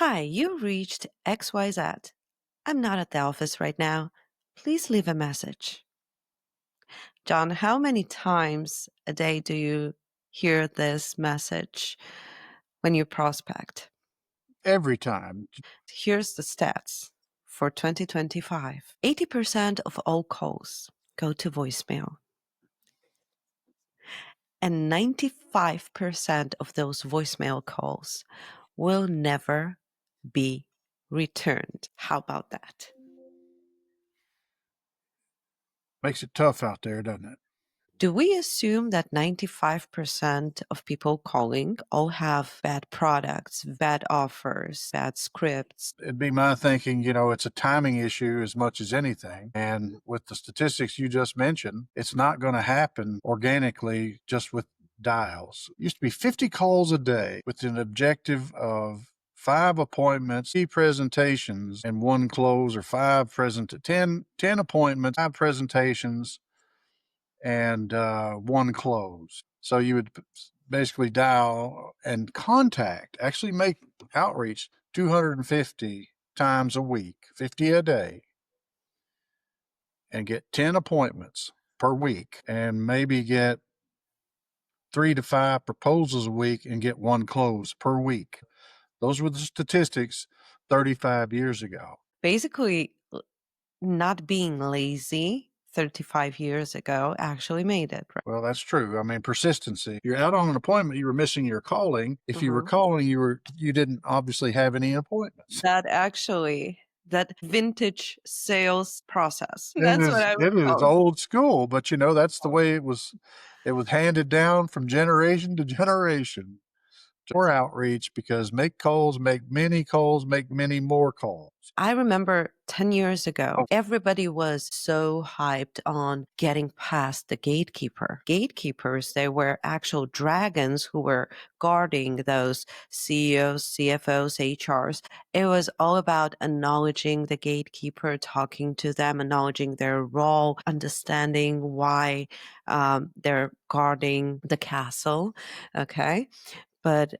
Hi, you reached XYZ. I'm not at the office right now. Please leave a message. John, how many times a day do you hear this message when you prospect? Every time. Here's the stats for 2025. 80% of all calls go to voicemail, and 95% of those voicemail calls will never be returned. How about that? Makes it tough out there, doesn't it? Do we assume that 95% of people calling all have bad products, bad offers, bad scripts? It'd be my thinking, it's a timing issue as much as anything. And with the statistics you just mentioned, it's not going to happen organically just with dials. It used to be 50 calls a day with an objective of 5 appointments, 3 presentations, and 1 close, or 10 appointments, 5 presentations, and 1 close. So you would basically dial and actually make outreach 250 times a week, 50 a day, and get 10 appointments per week, and maybe get 3 to 5 proposals a week and get 1 close per week. Those were the statistics 35 years ago. Basically, not being lazy 35 years ago actually made it, right? Well, that's true. I mean, persistency. You're out on an appointment, you were missing your calling. If you were Mhm. calling, you didn't obviously have any appointments. That vintage sales process. It That's what is I would it is call it. old school, but that's the way it was handed down from generation to generation. More outreach, because make many calls, make many more calls. I remember 10 years ago, Oh, everybody was so hyped on getting past the gatekeeper. Gatekeepers, they were actual dragons who were guarding those CEOs, CFOs, HRs. It was all about acknowledging the gatekeeper, talking to them, acknowledging their role, understanding why they're guarding the castle. Okay. But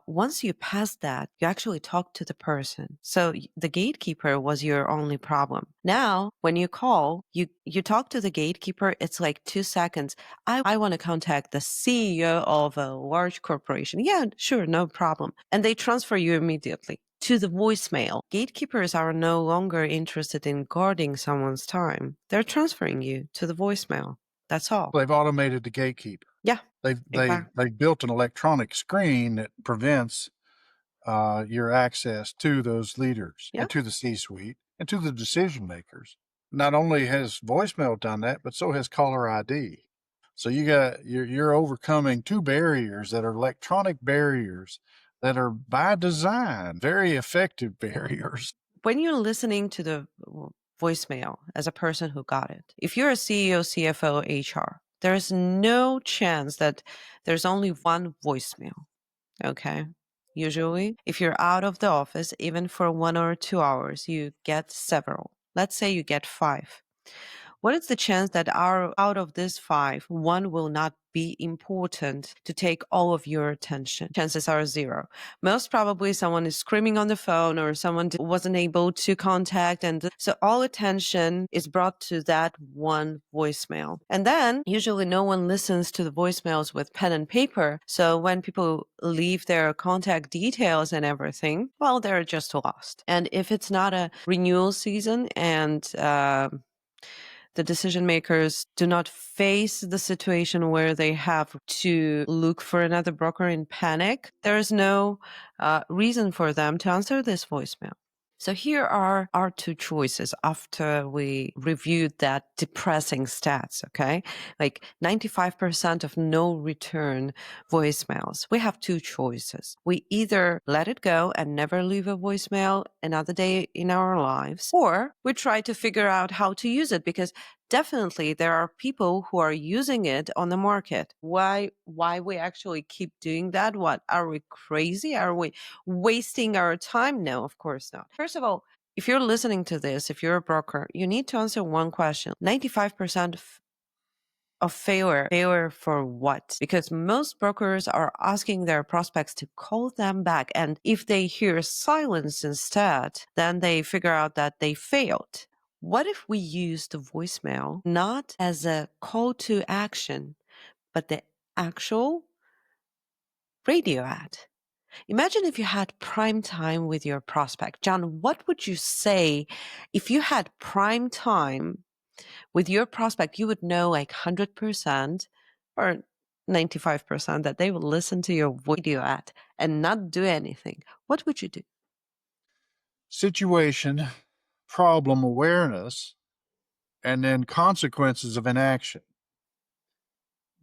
once you pass that, you actually talk to the person. So the gatekeeper was your only problem. Now, when you call, you talk to the gatekeeper. It's like 2 seconds. I want to contact the CEO of a large corporation. Yeah, sure, no problem. And they transfer you immediately to the voicemail. Gatekeepers are no longer interested in guarding someone's time. They're transferring you to the voicemail. That's all. they've automated the gatekeeper. Yeah, exactly. They've built an electronic screen that prevents your access to those leaders Yeah. and to the C-suite and to the decision makers. Not only has voicemail done that, but so has caller ID. So you're overcoming 2 barriers that are electronic barriers that are by design very effective barriers. When you're listening to the voicemail as a person who got it, if you're a CEO, CFO, HR, there's no chance that there's only one voicemail. Okay. Usually, if you're out of the office, even for 1 or 2 hours, you get several. Let's say you get five. What is the chance that out of this five, one will not be important to take all of your attention? Chances are zero. Most probably someone is screaming on the phone or someone wasn't able to contact. And so all attention is brought to that one voicemail. And then usually no one listens to the voicemails with pen and paper. So when people leave their contact details and everything, well, they're just lost. And if it's not a renewal season and, the decision makers do not face the situation where they have to look for another broker in panic, there is no reason for them to answer this voicemail. So here are our two choices after we reviewed that depressing stats, okay? Like 95% of no return voicemails. We have two choices. We either let it go and never leave a voicemail another day in our lives, or we try to figure out how to use it, because definitely there are people who are using it on the market. Why we actually keep doing that? What, are we crazy? Are we wasting our time? No, of course not. First of all, if you're listening to this, if you're a broker, you need to answer one question. 95% of failure. Failure for what? Because most brokers are asking their prospects to call them back. And if they hear silence instead, then they figure out that they failed. What if we use the voicemail not as a call to action, but the actual radio ad? Imagine if you had prime time with your prospect. John, what would you say if you had prime time with your prospect? You would know like 100% or 95% that they will listen to your video ad and not do anything. What would you do? Situation, problem awareness, and then consequences of inaction.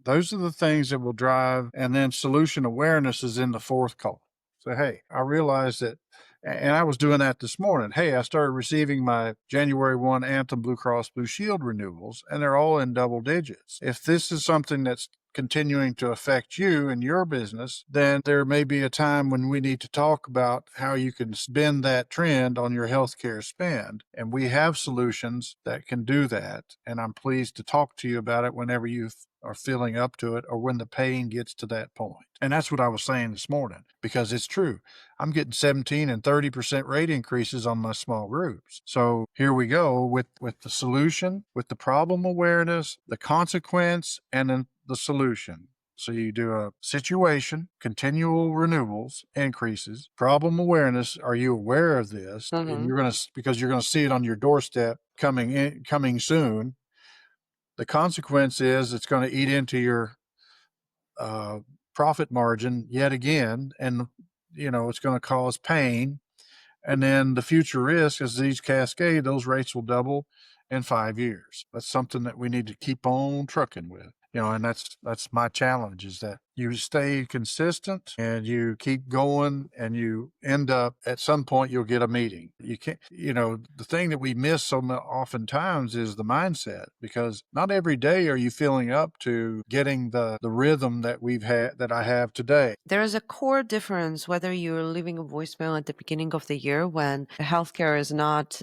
Those are the things that will drive, and then solution awareness is in the fourth call. So, hey, I realized that, and I was doing that this morning. Hey, I started receiving my January 1 Anthem Blue Cross Blue Shield renewals, and they're all in double digits. If this is something that's continuing to affect you and your business, then there may be a time when we need to talk about how you can bend that trend on your healthcare spend. And we have solutions that can do that. And I'm pleased to talk to you about it whenever you are feeling up to it or when the pain gets to that point. And that's what I was saying this morning because it's true. I'm getting 17 and 30% rate increases on my small groups. So here we go with the solution, with the problem awareness, the consequence, and then the solution. So you do a situation, continual renewals, increases, problem awareness. Are you aware of this? And Mhm. because you're going to see it on your doorstep coming soon. The consequence is it's going to eat into your uh, profit margin yet again, and it's going to cause pain. And then the future risk, as these cascade, those rates will double in 5 years. That's something that we need to keep on trucking with. And that's my challenge is that you stay consistent and you keep going and you end up at some point you'll get a meeting. You can't, the thing that we miss so oftentimes is the mindset because not every day are you feeling up to getting the rhythm that I have today. There is a core difference whether you're leaving a voicemail at the beginning of the year when healthcare is not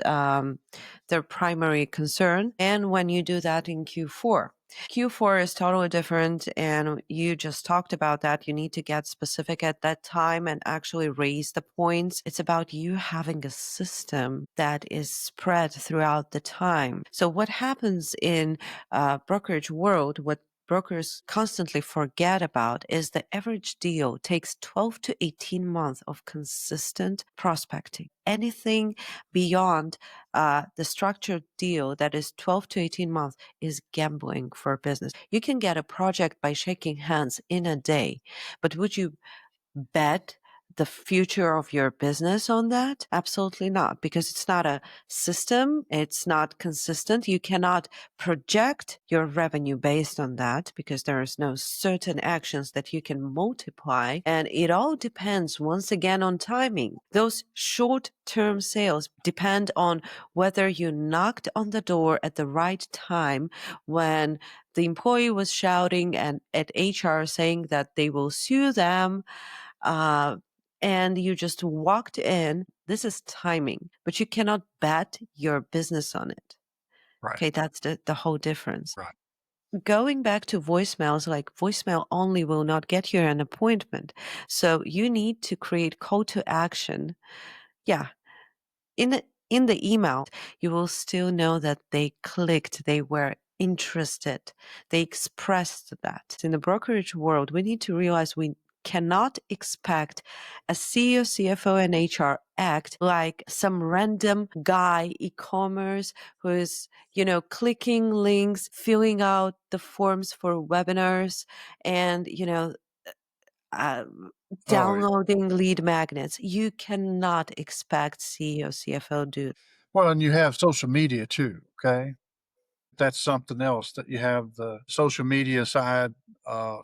their primary concern and when you do that in Q4. Q4 is totally different, and you just talked about that. You need to get specific at that time and actually raise the points. It's about you having a system that is spread throughout the time. So what happens in brokerage world, what brokers constantly forget about is the average deal takes 12 to 18 months of consistent prospecting. Anything beyond the structured deal that is 12 to 18 months is gambling for business. You can get a project by shaking hands in a day, but would you bet the future of your business on that? Absolutely not, because it's not a system. It's not consistent. You cannot project your revenue based on that because there is no certain actions that you can multiply. And it all depends once again on timing. Those short-term sales depend on whether you knocked on the door at the right time when the employee was shouting and at HR saying that they will sue them, uh, and you just walked in. This is timing, but you cannot bet your business on it. Right. Okay, that's the whole difference. Right. Going back to voicemails, like voicemail only will not get you an appointment. So you need to create call to action. Yeah, in the email, you will still know that they clicked, they were interested, they expressed that. In the brokerage world, we need to realize we cannot expect a CEO, CFO, and HR act like some random guy e-commerce who is, clicking links, filling out the forms for webinars, and, uh, Oh, yeah. downloading lead magnets. You cannot expect CEO, CFO do. Well, and you have social media too. Okay. That's something else that you have the social media side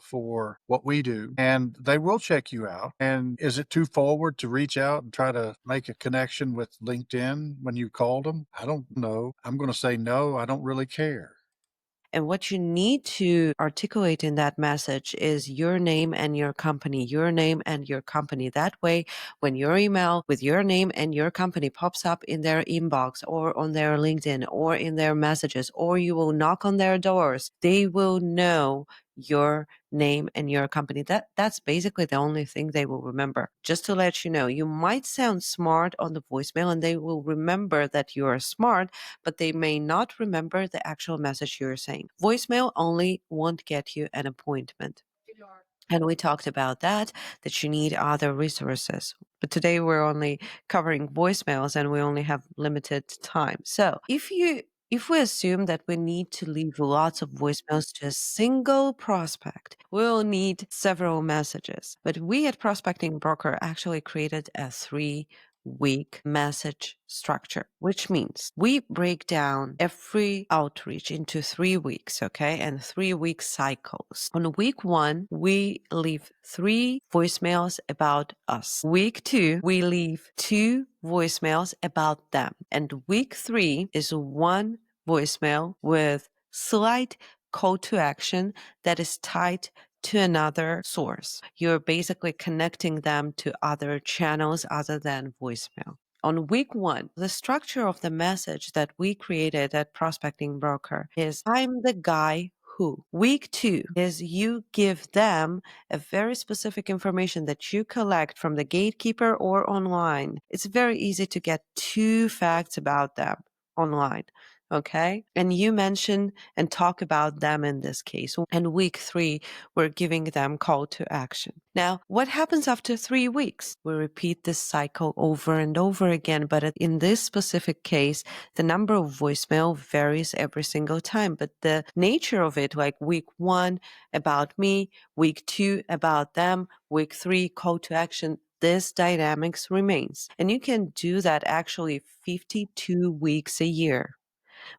for what we do, and they will check you out. And is it too forward to reach out and try to make a connection with LinkedIn when you called them? I don't know. I'm going to say no. I don't really care. And what you need to articulate in that message is your name and your company, your name and your company. That way, when your email with your name and your company pops up in their inbox or on their LinkedIn or in their messages, or you will knock on their doors, they will know your name and your company. That's basically the only thing they will remember. Just to let you know, you might sound smart on the voicemail and they will remember that you are smart, but they may not remember the actual message you're saying. Voicemail only won't get you an appointment. And we talked about that you need other resources. But today we're only covering voicemails and we only have limited time. So if we assume that we need to leave lots of voicemails to a single prospect, we'll need several messages. But we at Prospecting Broker actually created a 3-week message structure, which means we break down every outreach into 3 weeks, okay, and 3-week cycles. On week 1, we leave 3 voicemails about us. Week 2, we leave 2 voicemails about them. And week 3 is 1 voicemail with slight call to action that is tied to another source. You're basically connecting them to other channels other than voicemail. On week 1, the structure of the message that we created at Prospecting Broker is I'm the guy who. Week 2 is you give them a very specific information that you collect from the gatekeeper or online. It's very easy to get 2 facts about them online. Okay. And you mention and talk about them in this case. And week 3, we're giving them call to action. Now, what happens after 3 weeks? We repeat this cycle over and over again. But in this specific case, the number of voicemail varies every single time. But the nature of it, like week 1 about me, week 2 about them, week 3 call to action, this dynamics remains. And you can do that actually 52 weeks a year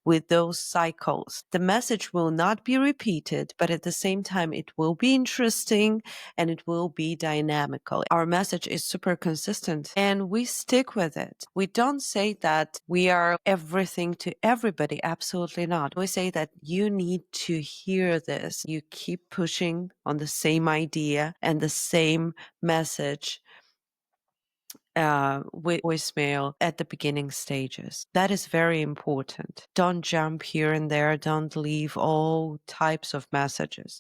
with those cycles. The message will not be repeated, but at the same time, it will be interesting and it will be dynamical. Our message is super consistent and we stick with it. We don't say that we are everything to everybody. Absolutely not. We say that you need to hear this. You keep pushing on the same idea and the same message with voicemail at the beginning stages. That is very important. Don't jump here and there. Don't leave all types of messages.